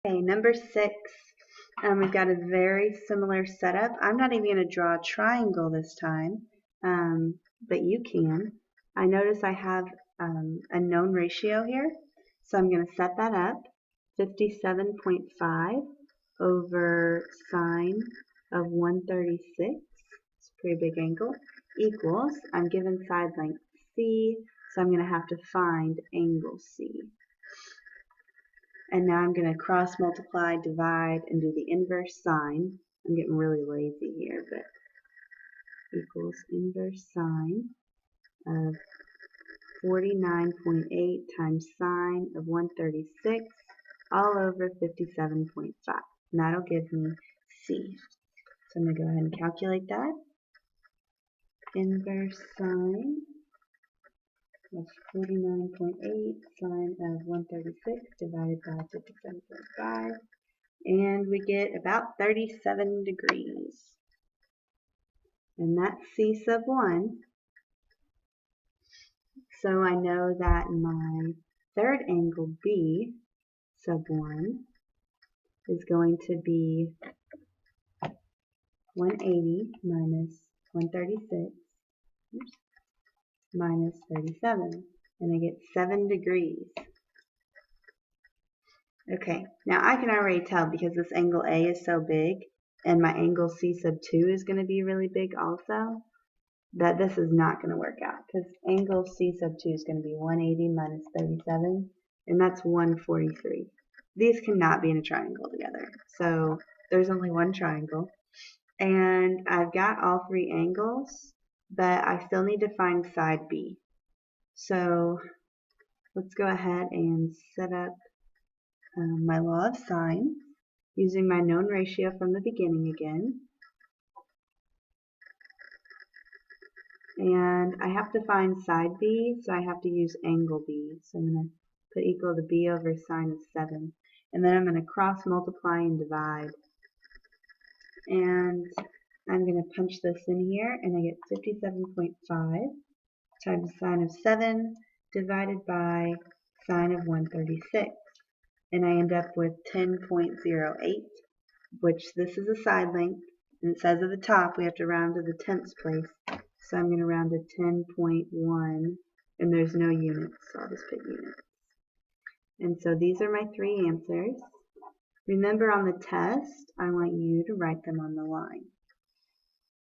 Okay, number 6, we've got a very similar setup. I'm not even going to draw a triangle this time, but you can. I notice I have a known ratio here, so I'm going to set that up. 57.5 over sine of 136, it's a pretty big angle, equals, I'm given side length C, so I'm going to have to find angle C. And now I'm going to cross multiply, divide, and do the inverse sine. I'm getting really lazy here, but equals inverse sine of 49.8 times sine of 136 all over 57.5. And that'll give me C. So I'm going to go ahead and calculate that. Inverse sine of 49.8 sine of 136 divided by 57.5. And we get about 37 degrees. And that's C sub 1. So I know that my third angle B sub 1 is going to be 180 minus 136 minus 37. And I get 7 degrees. Okay, now I can already tell because this angle A is so big and my angle C sub 2 is going to be really big also, that this is not going to work out because angle C sub 2 is going to be 180 minus 37, and that's 143. These cannot be in a triangle together, so there's only one triangle. And I've got all three angles, but I still need to find side B. So let's go ahead and set up my law of sine using my known ratio from the beginning again. And I have to find side B, so I have to use angle B. So I'm going to put equal to B over sine of 7. And then I'm going to cross multiply and divide. And I'm going to punch this in here, and I get 57.5 times sine of 7 divided by sine of 136. And I end up with 10.08, which this is a side length, and it says at the top we have to round to the tenths place. So I'm going to round to 10.1, and there's no units, so I'll just put units. And so these are my three answers. Remember on the test, I want you to write them on the line.